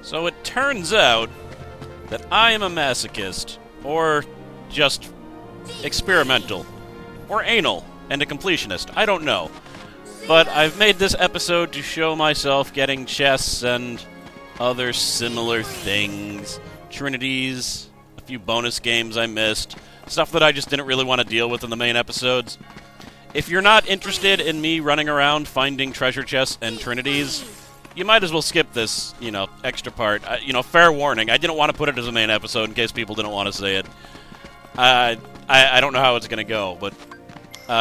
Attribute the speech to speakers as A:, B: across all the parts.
A: So it turns out that I am a masochist, or just experimental, or anal, and a completionist. I don't know. But I've made this episode to show myself getting chests and other similar things. Trinities, a few bonus games I missed, stuff that I just didn't really want to deal with in the main episodes. If you're not interested in me running around finding treasure chests and Trinities, you might as well skip this, extra part. Fair warning, I didn't want to put it as a main episode in case people didn't want to see it. I don't know how it's going to go, but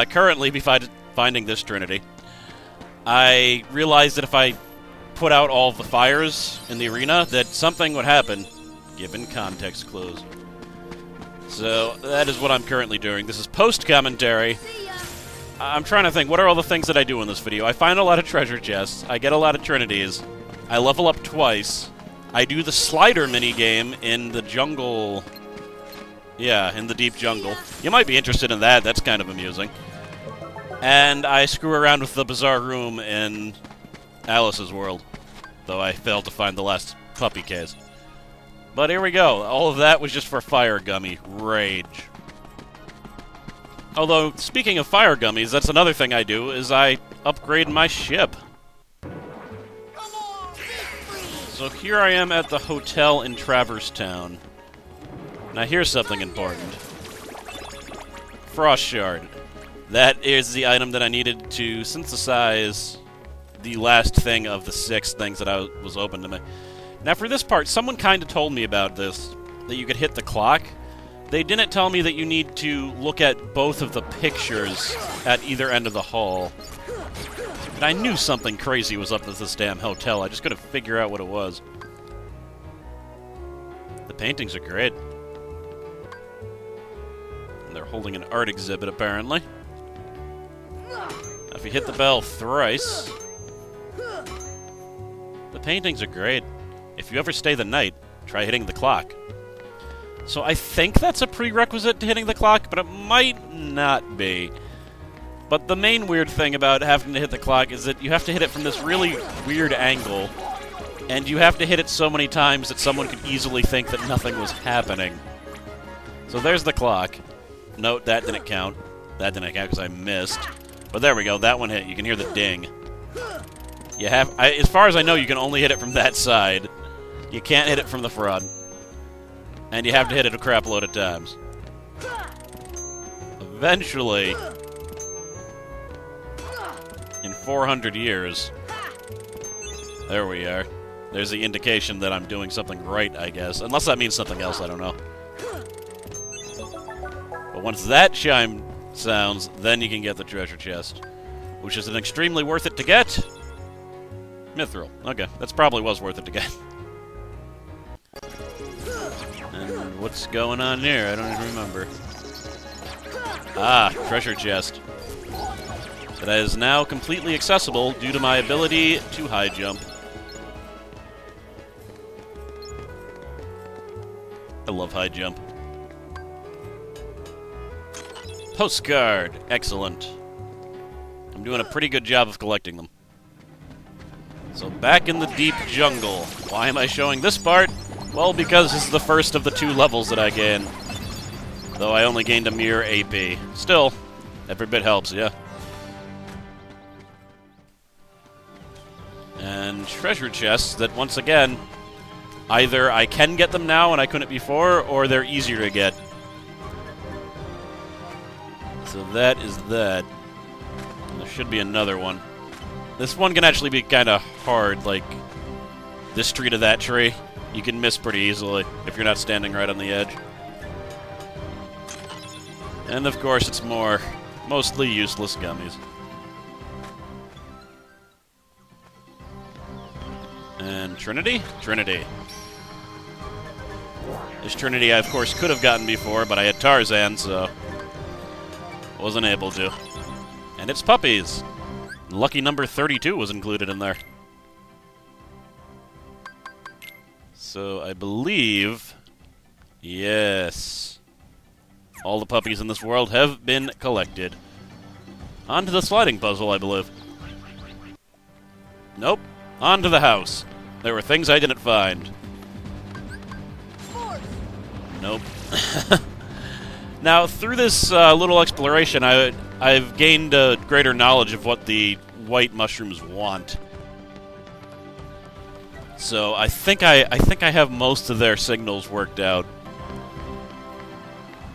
A: currently, besides finding this Trinity, I realized that if I put out all of the fires in the arena, that something would happen, given context clues. So, that is what I'm currently doing. This is post-commentary. I'm trying to think, what are all the things that I do in this video? I find a lot of treasure chests, I get a lot of Trinities, I level up twice, I do the slider minigame in the jungle. Yeah, in the deep jungle. You might be interested in that, that's kind of amusing. And I screw around with the bizarre room in Alice's world, though I failed to find the last puppy case. But here we go. All of that was just for Fire Gummy Rage. Although, speaking of Fire Gummies, that's another thing I do, is I upgrade my ship. So here I am at the hotel in Traverse Town. Now here's something important. Frost Shard. That is the item that I needed to synthesize the last thing of the 6 things that was open to me. Now for this part, someone kind of told me about this, that you could hit the clock. They didn't tell me that you need to look at both of the pictures at either end of the hall. And I knew something crazy was up with this damn hotel, I just couldn't figure out what it was. The paintings are great. And they're holding an art exhibit, apparently. If you hit the bell thrice... The paintings are great. If you ever stay the night, try hitting the clock. So I think that's a prerequisite to hitting the clock, but it might not be. But the main weird thing about having to hit the clock is that you have to hit it from this really weird angle, and you have to hit it so many times that someone could easily think that nothing was happening. So there's the clock. Note, that didn't count. That didn't count because I missed. But there we go, that one hit. You can hear the ding. You have, as far as I know, you can only hit it from that side. You can't hit it from the front. And you have to hit it a crap load of times. Eventually, in 400 years, there we are. There's the indication that I'm doing something right, I guess. Unless that means something else, I don't know. But once that chime sounds, then you can get the treasure chest, which is an extremely worth it to get. Mithril. Okay, that's probably was worth it to get. And what's going on here? I don't even remember. Ah, treasure chest. That is now completely accessible due to my ability to high jump. I love high jump. Postcard. Excellent. I'm doing a pretty good job of collecting them. So back in the deep jungle. Why am I showing this part? Well, because this is the first of the 2 levels that I gained. Though I only gained a mere AP. Still, every bit helps, yeah. And treasure chests that, once again, either I can get them now and I couldn't before, or they're easier to get. So that is that. There should be another one. This one can actually be kind of hard, like this tree to that tree. You can miss pretty easily if you're not standing right on the edge. And of course it's mostly useless gummies. And Trinity? Trinity. This Trinity I of course could have gotten before, but I had Tarzan, so wasn't able to. And it's puppies. Lucky number 32 was included in there. So I believe, yes, all the puppies in this world have been collected. On to the sliding puzzle, I believe. Nope. On to the house. There were things I didn't find. Nope. Now, through this little exploration, I've gained a greater knowledge of what the white mushrooms want. So I think I have most of their signals worked out.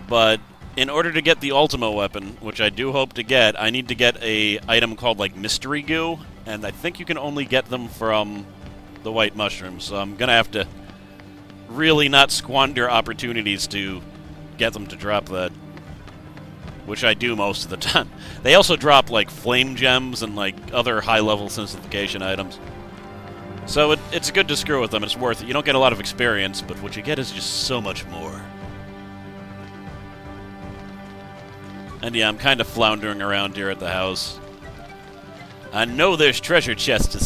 A: But in order to get the Ultima weapon, which I do hope to get, I need to get a item called like Mystery Goo, and I think you can only get them from the white mushrooms. So I'm gonna have to really not squander opportunities to get them to drop that, which I do most of the time. They also drop like flame gems and like other high-level simplification items. So it's good to screw with them. It's worth it. You don't get a lot of experience, but what you get is just so much more. And yeah, I'm kind of floundering around here at the house. I know there's treasure chests,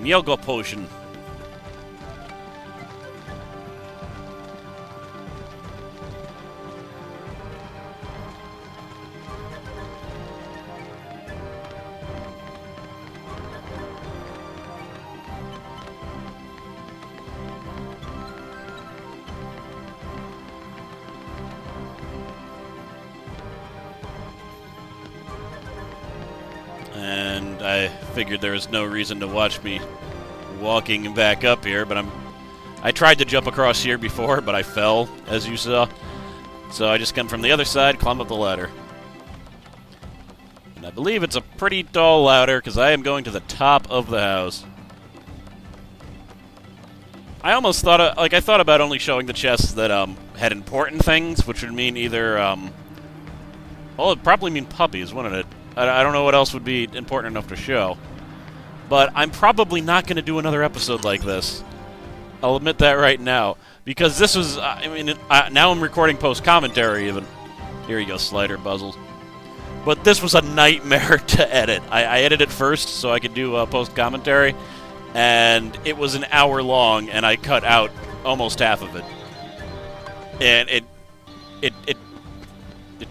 A: Myogo potion. And I figured there was no reason to watch me walking back up here, but I tried to jump across here before, but I fell, as you saw. So I just come from the other side, climb up the ladder. And I believe it's a pretty tall ladder, because I am going to the top of the house. I almost thought, I thought about only showing the chests that had important things, which would mean either, well, it'd probably mean puppies, wouldn't it? I don't know what else would be important enough to show. But I'm probably not going to do another episode like this. I'll admit that right now. Because this was, I mean, now I'm recording post-commentary even. Here you go, slider puzzles. But this was a nightmare to edit. I edited it first so I could do post-commentary. And it was an hour long, and I cut out almost half of it. And it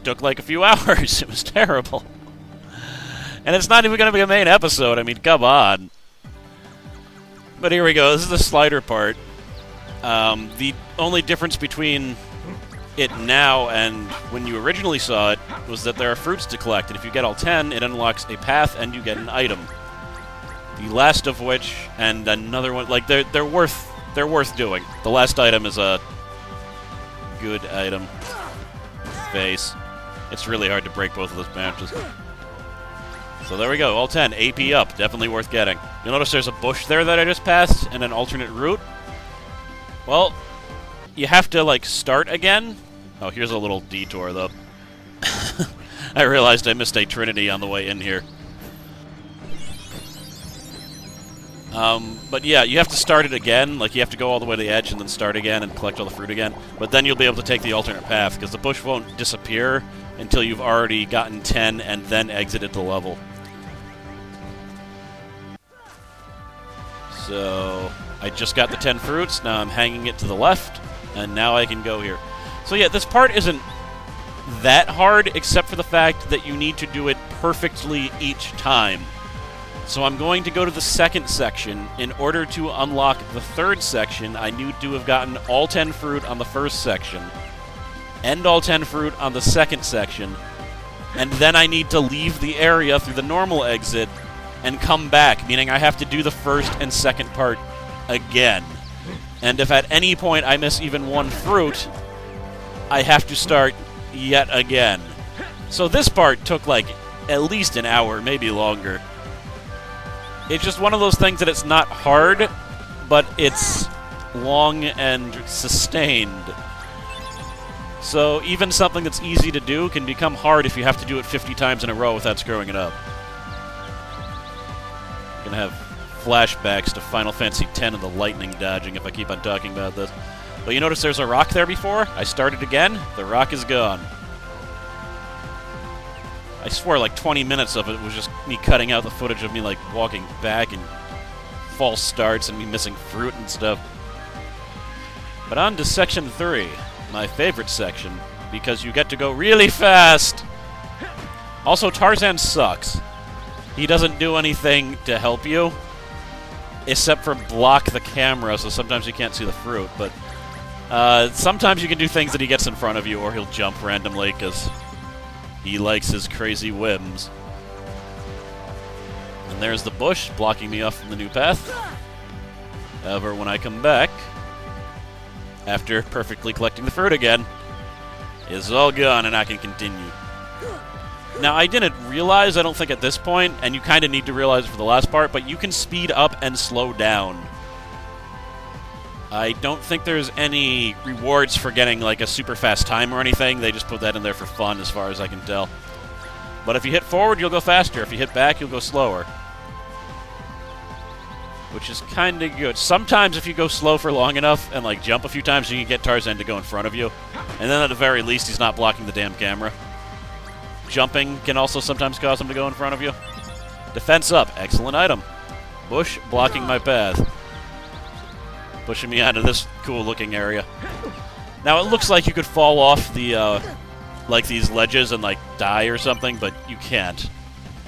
A: took like a few hours. It was terrible. And it's not even going to be a main episode. I mean, come on. But here we go. This is the slider part. The only difference between it now and when you originally saw it was that there are fruits to collect. And if you get all 10, it unlocks a path and you get an item. The last of which, and another one, like, they're worth doing. The last item is a good item. Face. It's really hard to break both of those branches. So there we go, all 10, AP up, definitely worth getting. You'll notice there's a bush there that I just passed, and an alternate route. Well, you have to, like, start again. Oh, here's a little detour, though. I realized I missed a Trinity on the way in here. But yeah, you have to start it again, like you have to go all the way to the edge and then start again and collect all the fruit again. But then you'll be able to take the alternate path, because the bush won't disappear until you've already gotten 10 and then exited the level. So, I just got the 10 fruits, now I'm hanging it to the left, and now I can go here. So yeah, this part isn't that hard, except for the fact that you need to do it perfectly each time. So I'm going to go to the second section. In order to unlock the third section, I need to have gotten all 10 fruit on the first section, and all 10 fruit on the second section, and then I need to leave the area through the normal exit and come back, meaning I have to do the first and second part again. And if at any point I miss even one fruit, I have to start yet again. So this part took like at least an hour, maybe longer. It's just one of those things that it's not hard, but it's long and sustained. So even something that's easy to do can become hard if you have to do it 50 times in a row without screwing it up. I'm gonna have flashbacks to Final Fantasy X and the lightning dodging if I keep on talking about this. But you notice there's a rock there before? I started again, the rock is gone. I swear like 20 minutes of it was just me cutting out the footage of me like walking back and false starts and me missing fruit and stuff. But on to Section 3, my favorite section, because you get to go really fast! Also, Tarzan sucks. he doesn't do anything to help you, except for block the camera, so sometimes you can't see the fruit, but sometimes you can do things that he gets in front of you, or he'll jump randomly, because he likes his crazy whims. And there's the bush, blocking me off from the new path. However, when I come back, after perfectly collecting the fruit again, it's all gone and I can continue. Now, I didn't realize, I don't think at this point, and you kind of need to realize it for the last part, but you can speed up and slow down. I don't think there's any rewards for getting, like, a super fast time or anything. They just put that in there for fun, as far as I can tell. But if you hit forward, you'll go faster. If you hit back, you'll go slower. Which is kind of good. Sometimes if you go slow for long enough and, like, jump a few times, you can get Tarzan to go in front of you. And then at the very least, he's not blocking the damn camera. Jumping can also sometimes cause him to go in front of you. Defense up. Excellent item. Bush blocking my path. Pushing me out of this cool-looking area. Now, it looks like you could fall off the, like, these ledges and, like, die or something, but you can't.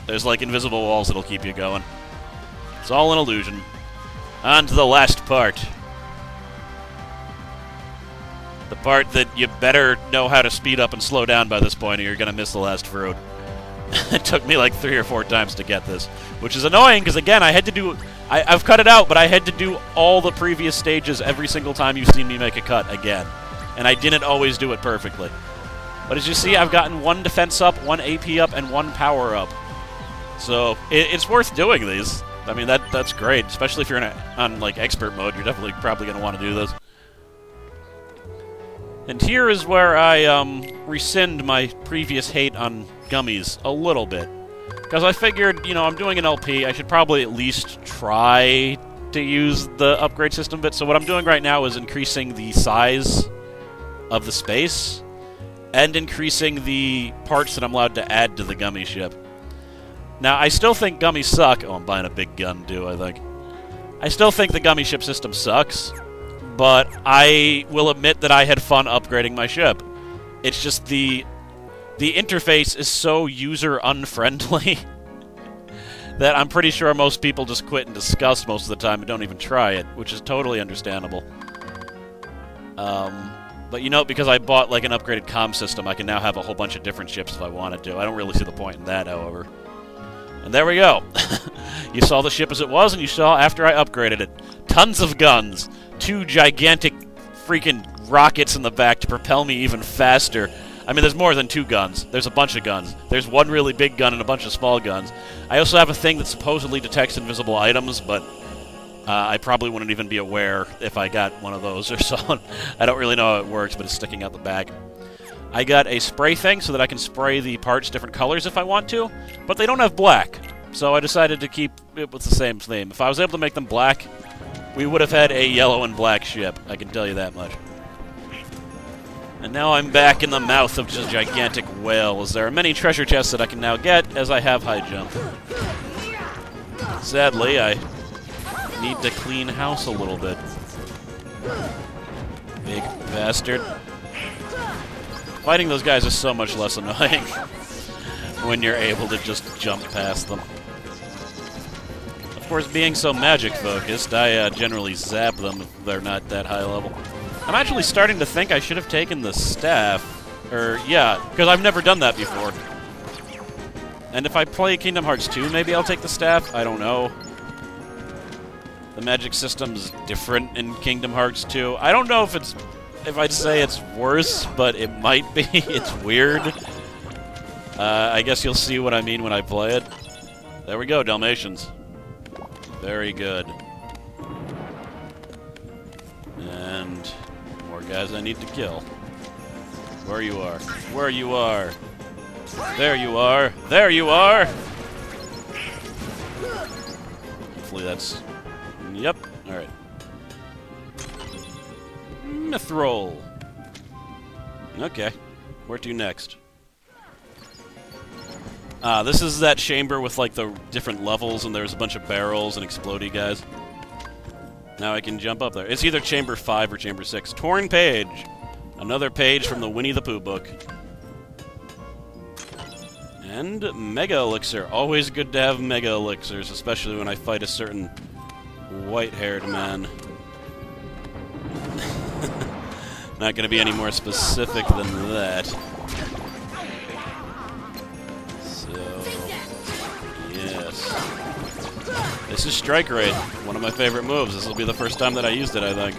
A: There's, like, invisible walls that'll keep you going. It's all an illusion. On to the last part. The part that you better know how to speed up and slow down by this point, or you're going to miss the last fruit. It took me like 3 or 4 times to get this, which is annoying, because again, I had to do... I've cut it out, but I had to do all the previous stages every single time you've seen me make a cut again. And I didn't always do it perfectly. But as you see, I've gotten 1 defense up, 1 AP up, and 1 power up. So, it's worth doing these. I mean, that's great, especially if you're on, like, expert mode. You're definitely probably going to want to do this. And here is where I, rescind my previous hate on gummies a little bit. Because I figured, you know, I'm doing an LP, I should probably at least try to use the upgrade system bit. So what I'm doing right now is increasing the size of the space and increasing the parts that I'm allowed to add to the gummy ship. Now, I still think gummies suck. Oh, I'm buying a big gun, too, I think. I still think the gummy ship system sucks, but I will admit that I had fun upgrading my ship. It's just the interface is so user-unfriendly that I'm pretty sure most people just quit in disgust most of the time and don't even try it, which is totally understandable. But you know, because I bought like an upgraded comm system, I can now have a whole bunch of different ships if I wanted to. I don't really see the point in that, however. And there we go. You saw the ship as it was, and you saw after I upgraded it. Tons of guns. 2 gigantic freaking rockets in the back to propel me even faster. I mean, there's more than 2 guns. There's a bunch of guns. There's 1 really big gun and a bunch of small guns. I also have a thing that supposedly detects invisible items, but I probably wouldn't even be aware if I got one of those or so. I don't really know how it works, but it's sticking out the back. I got a spray thing so that I can spray the parts different colors if I want to, but they don't have black, so I decided to keep it with the same theme. If I was able to make them black, we would have had a yellow and black ship, I can tell you that much. And now I'm back in the mouth of just gigantic whales. There are many treasure chests that I can now get, as I have high jump. Sadly, I need to clean house a little bit. Big bastard. Fighting those guys is so much less annoying when you're able to just jump past them. Of course, being so magic-focused, I generally zap them if they're not that high level. I'm actually starting to think I should have taken the staff. Or, yeah, because I've never done that before. And if I play Kingdom Hearts 2, maybe I'll take the staff? I don't know. The magic system's different in Kingdom Hearts 2. I don't know if I'd say it's worse, but it might be. It's weird. I guess you'll see what I mean when I play it. There we go, Dalmatians. Very good. And more guys I need to kill. Where you are. Where you are. There you are. There you are! Hopefully that's... Yep. Alright. Mithril. Okay. Where to next? This is that chamber with, like, the different levels, and there's a bunch of barrels and explodey guys. Now I can jump up there. It's either Chamber 5 or Chamber 6. Torn page! Another page from the Winnie the Pooh book. And Mega Elixir. Always good to have Mega Elixirs, especially when I fight a certain white-haired man. Not going to be any more specific than that. So, yes. This is Strike Raid, one of my favorite moves. This will be the first time that I used it, I think.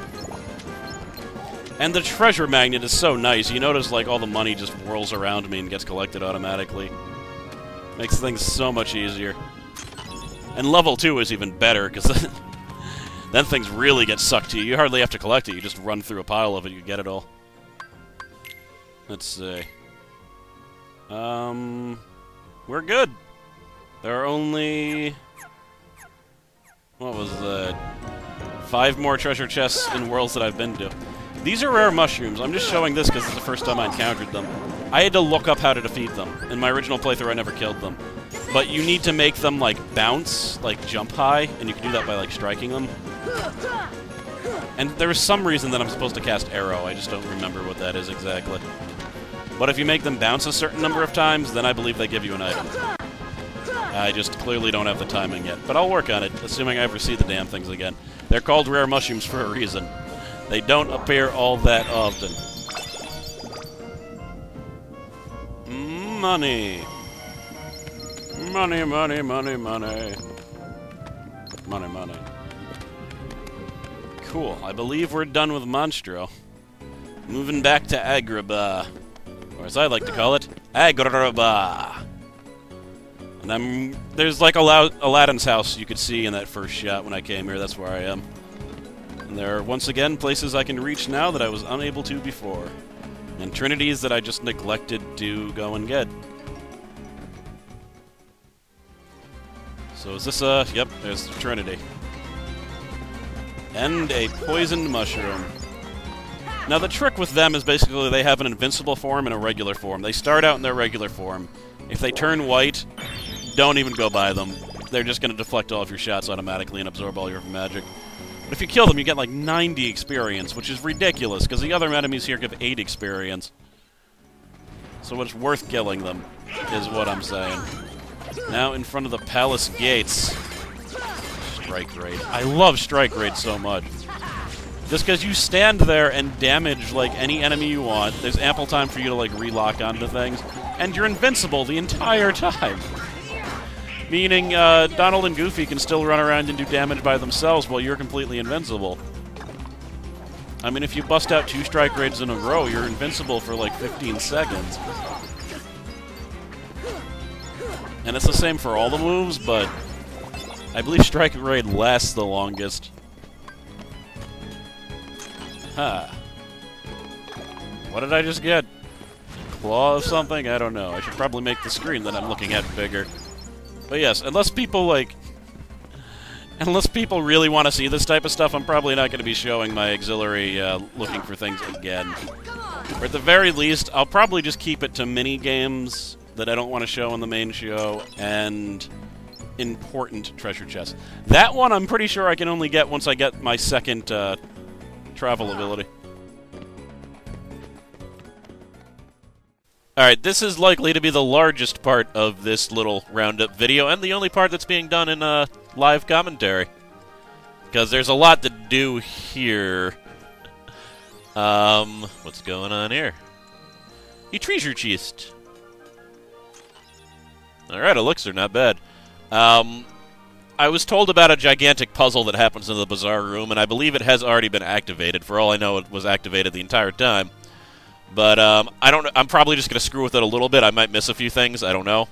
A: And the treasure magnet is so nice. You notice, like, all the money just whirls around me and gets collected automatically. Makes things so much easier. And level 2 is even better, because then things really get sucked to you. You hardly have to collect it. You just run through a pile of it. You get it all. Let's see. We're good. There are only... what was that? 5 more treasure chests in worlds that I've been to. These are rare mushrooms. I'm just showing this because it's the first time I encountered them. I had to look up how to defeat them. In my original playthrough, I never killed them. But you need to make them, like, bounce, like, jump high, and you can do that by, like, striking them. And there is some reason that I'm supposed to cast Arrow. I just don't remember what that is exactly. But if you make them bounce a certain number of times, then I believe they give you an item. I just clearly don't have the timing yet. But I'll work on it, assuming I ever see the damn things again. They're called rare mushrooms for a reason. They don't appear all that often. Money. Money, money, money, money. Money, money. Cool. I believe we're done with Monstro. Moving back to Agrabah. Or as I like to call it, Agrabah. And there's like Aladdin's house you could see in that first shot when I came here. That's where I am. And there are, once again, places I can reach now that I was unable to before. And Trinities that I just neglected to go and get. So is this yep, there's the Trinity. And a poisoned mushroom. Now the trick with them is basically they have an invincible form and a regular form. They start out in their regular form. If they turn white, don't even go by them. They're just going to deflect all of your shots automatically and absorb all your magic. But if you kill them, you get like 90 experience, which is ridiculous, because the other enemies here give 8 experience. So it's worth killing them, is what I'm saying. Now in front of the palace gates. Strike Raid. I love Strike Raid so much. Just because you stand there and damage like any enemy you want, there's ample time for you to like relock onto things, and you're invincible the entire time. Meaning, Donald and Goofy can still run around and do damage by themselves while you're completely invincible. I mean, if you bust out 2 Strike Raids in a row, you're invincible for like 15 seconds. And it's the same for all the moves, but I believe Strike Raid lasts the longest. Huh. What did I just get? Claw of something? I don't know. I should probably make the screen that I'm looking at bigger. But yes, unless people really want to see this type of stuff, I'm probably not going to be showing my auxiliary looking for things again. Or at the very least, I'll probably just keep it to mini-games that I don't want to show on the main show, and important treasure chests. That one I'm pretty sure I can only get once I get my second travel ability. Alright, this is likely to be the largest part of this little roundup video, and the only part that's being done in live commentary. Because there's a lot to do here. What's going on here? A treasure chest. Alright, elixir, not bad. I was told about a gigantic puzzle that happens in the Bazaar Room, and I believe it has already been activated. For all I know, it was activated the entire time. But, I don't know. I'm probably just going to screw with it a little bit. I might miss a few things. I don't know.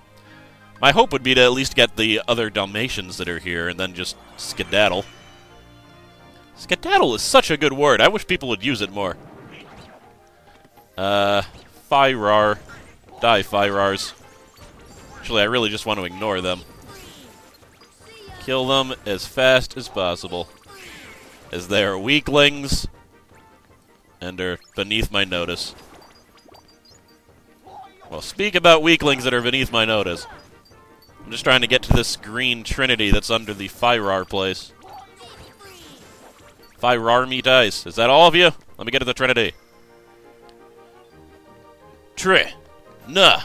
A: My hope would be to at least get the other Dalmatians that are here and then just skedaddle. Skedaddle is such a good word. I wish people would use it more. Fyrar. Die, Fyrars. Actually, I really just want to ignore them. Kill them as fast as possible, as they are weaklings and are beneath my notice. Well, speak about weaklings that are beneath my notice. I'm just trying to get to this green Trinity that's under the Fyrar place. Fyrar me dice. Is that all of you? Let me get to the Trinity. Tri. Na.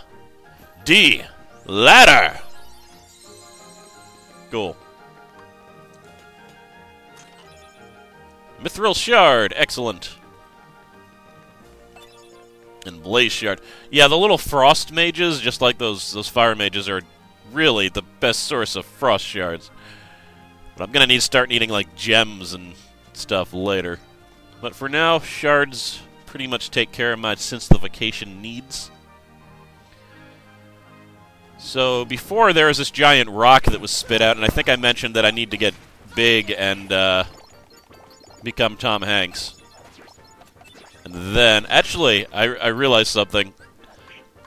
A: D. Ladder! Cool. Mithril Shard, excellent. And Blaze Shard. Yeah, the little frost mages, just like those fire mages, are really the best source of frost shards. But I'm gonna start needing, like, gems and stuff later. But for now, shards pretty much take care of my simplification needs. So, before there was this giant rock that was spit out, and I think I mentioned that I need to get big and, become Tom Hanks. And then, actually, I realized something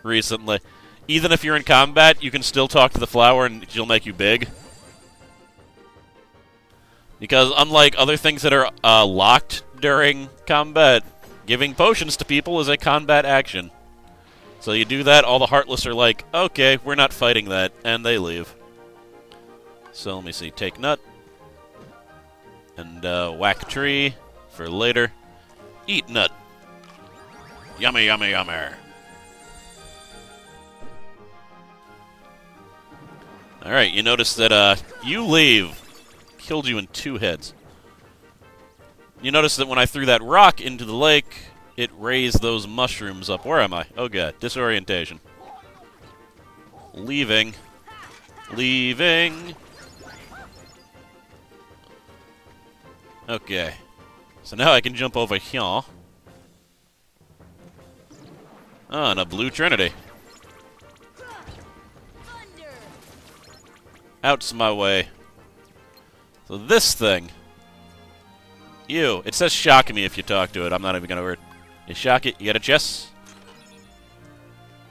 A: recently. Even if you're in combat, you can still talk to the flower and she'll make you big. Because unlike other things that are locked during combat, giving potions to people is a combat action. So you do that, all the Heartless are like, okay, we're not fighting that, and they leave. So let me see, take nut. And whack tree for later. Eat nut. Yummy, yummy, yummy. Alright, you notice that you leave. Killed you in 2 hits. You notice that when I threw that rock into the lake, it raised those mushrooms up. Where am I? Oh god, disorientation. Leaving. Leaving. Okay. So now I can jump over here. Oh, and a blue Trinity. Out's my way. So this thing. Ew. It says shock me if you talk to it. I'm not even gonna word. You shock it, you get a chest.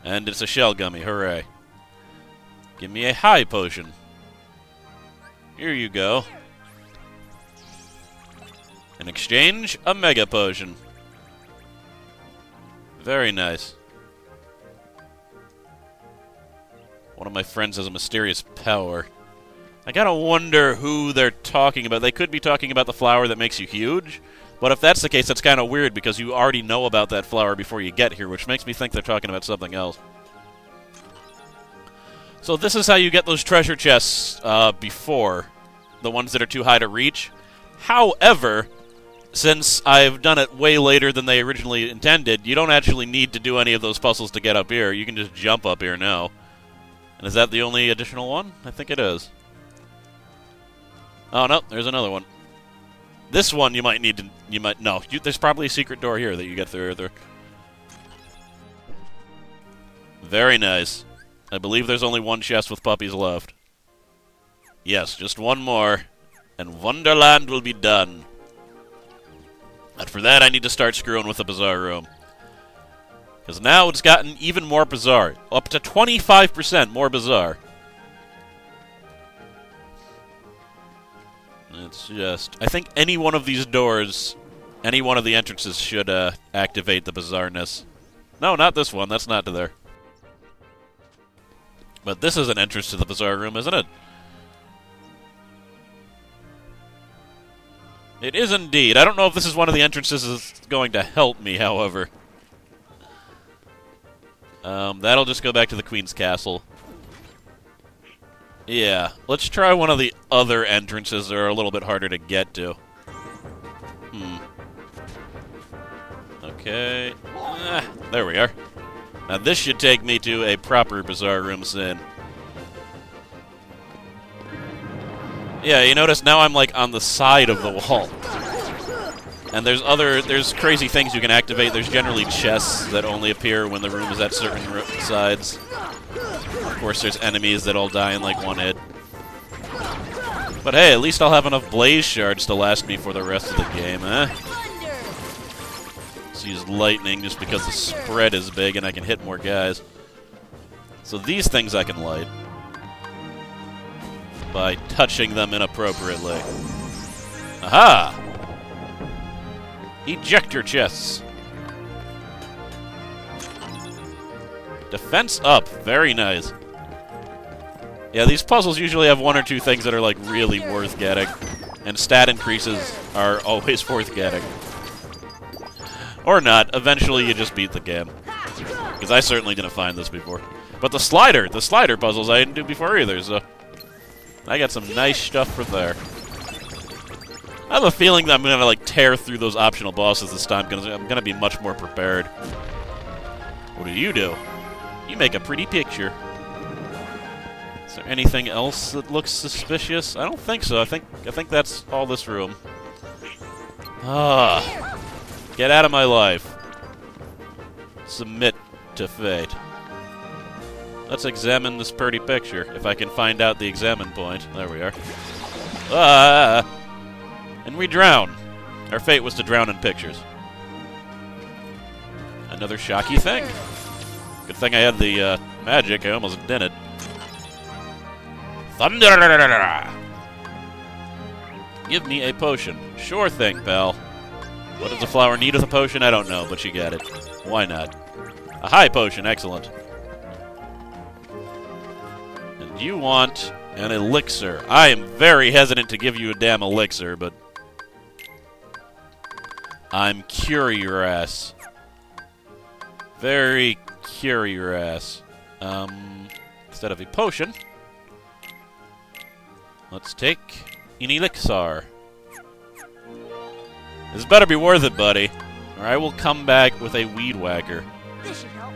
A: And it's a shell gummy. Hooray. Give me a high potion. Here you go. In exchange, a mega potion. Very nice. One of my friends has a mysterious power. I gotta wonder who they're talking about. They could be talking about the flower that makes you huge, but if that's the case, that's kind of weird because you already know about that flower before you get here, which makes me think they're talking about something else. So this is how you get those treasure chests before, the ones that are too high to reach. However, since I've done it way later than they originally intended, you don't actually need to do any of those puzzles to get up here. You can just jump up here now. And is that the only additional one? I think it is. Oh, no, there's another one. This one you might need to... No, there's probably a secret door here that you get through. Very nice. I believe there's only one chest with puppies left. Yes, just one more, and Wonderland will be done. And for that, I need to start screwing with the Bazaar Room. Because now it's gotten even more bizarre. Up to 25% more bizarre. It's just... I think any one of these doors, any one of the entrances should activate the bizarreness. No, not this one. That's not to there. But this is an entrance to the Bazaar Room, isn't it? It is indeed. I don't know if this is one of the entrances that's going to help me, however. That'll just go back to the Queen's Castle. Yeah, let's try one of the other entrances that are a little bit harder to get to. Okay. There we are. Now this should take me to a proper Bazaar Room scene. Yeah, you notice now I'm like on the side of the wall. And there's crazy things you can activate. There's generally chests that only appear when the room is at certain sides. Of course, there's enemies that all die in like one hit. But hey, at least I'll have enough blaze shards to last me for the rest of the game, eh? Let's use lightning just because the spread is big and I can hit more guys. So these things I can light by touching them inappropriately. Aha! Ejector chests. Defense up. Very nice. Yeah, these puzzles usually have one or two things that are like really worth getting. And stat increases are always worth getting. Or not. Eventually you just beat the game. Because I certainly didn't find this before. But the slider puzzles I didn't do before either, so I got some nice stuff for there. I have a feeling that I'm gonna like tear through those optional bosses this time because I'm gonna be much more prepared. What do? You make a pretty picture. Is there anything else that looks suspicious? I don't think so. I think that's all this room. Ah, get out of my life. Submit to fate. Let's examine this pretty picture, if I can find out the examine point. There we are. Ah! And we drown. Our fate was to drown in pictures. Another shocky thing. Good thing I had the magic. I almost did it. Thunder! Give me a potion. Sure thing, pal. What does the flower need with a potion? I don't know, but she got it. Why not? A high potion, excellent. And you want an elixir. I am very hesitant to give you a damn elixir, but I'm curious. Very curious. Instead of a potion, let's take an elixir. This better be worth it, buddy, or I will come back with a weed whacker.
B: This should help.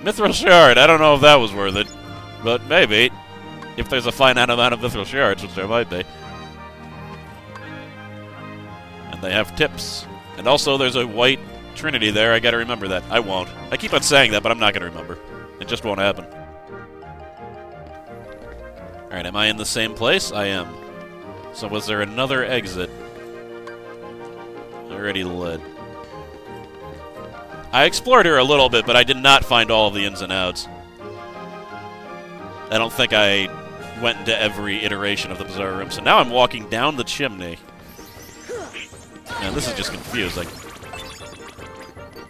A: Mithril shard. I don't know if that was worth it, but maybe. If there's a finite amount of mithril shards, which there might be. And they have tips. And also there's a white Trinity there. I gotta remember that. I won't. I keep on saying that, but I'm not gonna remember. It just won't happen. Alright, am I in the same place? I am. So was there another exit? Already lit. I explored here a little bit, but I did not find all of the ins and outs. I don't think I went into every iteration of the Bizarre Room, so now I'm walking down the chimney. Man, this is just confusing.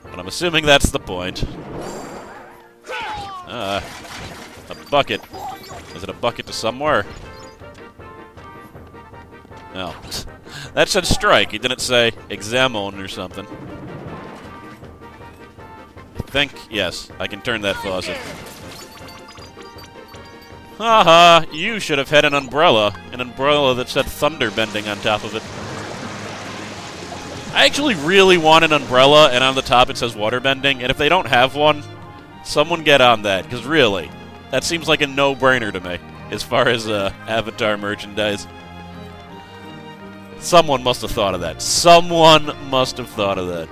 A: But I'm assuming that's the point. A bucket. Is it a bucket to somewhere? No. That said strike. It didn't say examine or something. I think, yes, I can turn that faucet. Haha, you should have had an umbrella. An umbrella that said thunder bending on top of it. I actually really want an umbrella, and on the top it says water bending, and if they don't have one, someone get on that, because really, that seems like a no-brainer to me, as far as Avatar merchandise. Someone must have thought of that. Someone must have thought of that.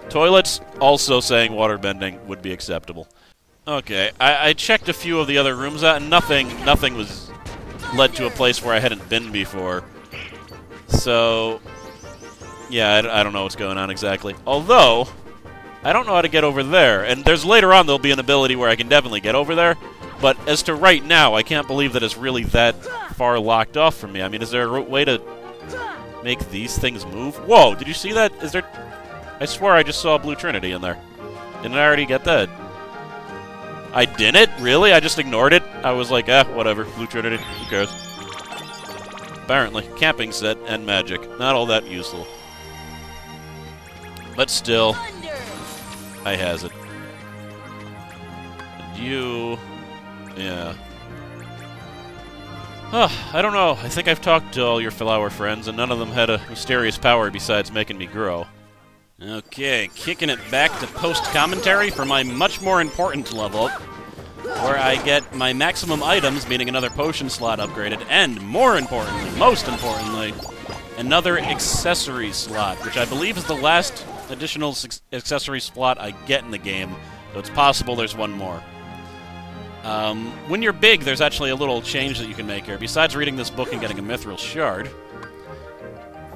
A: Toilets, also saying water bending would be acceptable. Okay, I checked a few of the other rooms out, and nothing was led to a place where I hadn't been before. So, yeah, I don't know what's going on exactly. Although, I don't know how to get over there. And there's later on there'll be an ability where I can definitely get over there. But as to right now, I can't believe that it's really that far locked off from me. I mean, is there a way to make these things move? Whoa, did you see that? Is there... I swear I just saw a blue Trinity in there. Didn't I already get that? I didn't? Really? I just ignored it? I was like, whatever. Blue Trinity. Who cares? Apparently. Camping set and magic. Not all that useful. But still, I has it. And you... Yeah. I don't know. I think I've talked to all your flower friends, and none of them had a mysterious power besides making me grow. Okay, kicking it back to post-commentary for my much more important level, where I get my maximum items, meaning another potion slot upgraded, and more importantly, most importantly, another accessory slot, which I believe is the last additional accessory slot I get in the game, so it's possible there's one more. When you're big, there's actually a little change that you can make here. Besides reading this book and getting a mithril shard,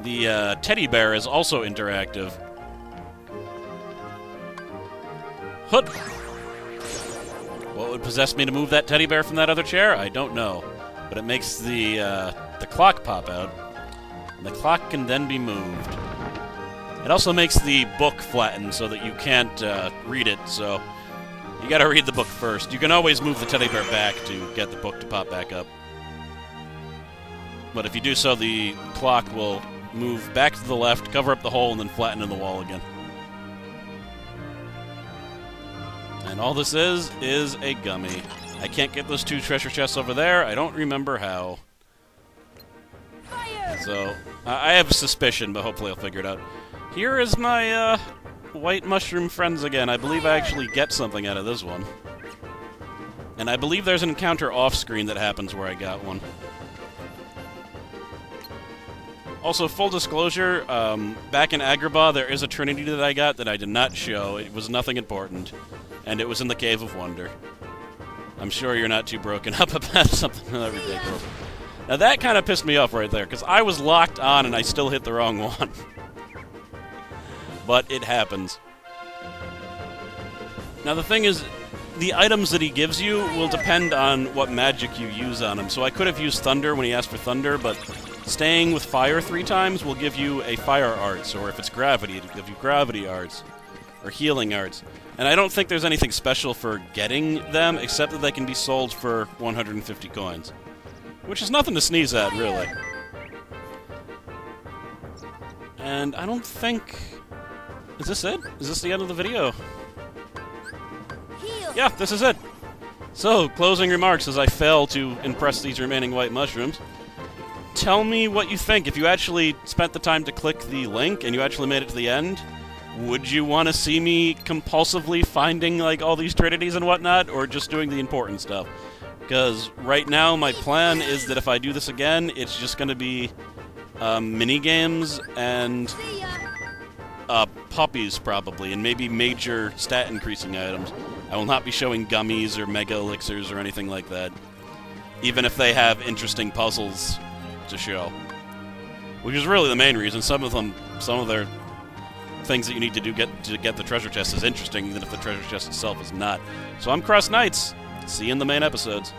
A: the teddy bear is also interactive. Hood! What would possess me to move that teddy bear from that other chair? I don't know. But it makes the clock pop out. And the clock can then be moved. It also makes the book flatten so that you can't read it, so you gotta read the book first. You can always move the teddy bear back to get the book to pop back up. But if you do so, the clock will move back to the left, cover up the hole, and then flatten in the wall again. And all this is a gummy. I can't get those 2 treasure chests over there. I don't remember how. So, I have a suspicion, but hopefully I'll figure it out. Here is my, white mushroom friends again. I believe I actually get something out of this one. And I believe there's an encounter off-screen that happens where I got one. Also, full disclosure, back in Agrabah, there is a Trinity that I got that I did not show. It was nothing important. And it was in the Cave of Wonder. I'm sure you're not too broken up about something that ridiculous. Now that kind of pissed me off right there, because I was locked on and I still hit the wrong one. But it happens. Now the thing is, the items that he gives you will depend on what magic you use on him. So I could have used Thunder when he asked for Thunder, but staying with Fire 3 times will give you a Fire Arts, or if it's Gravity, it'll give you Gravity Arts, or Healing Arts. And I don't think there's anything special for getting them, except that they can be sold for 150 coins. Which is nothing to sneeze at, really. And I don't think... Is this it? Is this the end of the video? Yeah, this is it. So, closing remarks as I fail to impress these remaining white mushrooms. Tell me what you think. If you actually spent the time to click the link and you actually made it to the end, would you want to see me compulsively finding, like, all these trinities and whatnot, or just doing the important stuff? Because right now my plan is that if I do this again, it's just going to be mini-games and puppies, probably, and maybe major stat-increasing items. I will not be showing gummies or mega elixirs or anything like that, even if they have interesting puzzles to show. Which is really the main reason. Some of their things that you need to do to get the treasure chest is interesting, even if the treasure chest itself is not. So I'm Cross Knights. See you in the main episodes.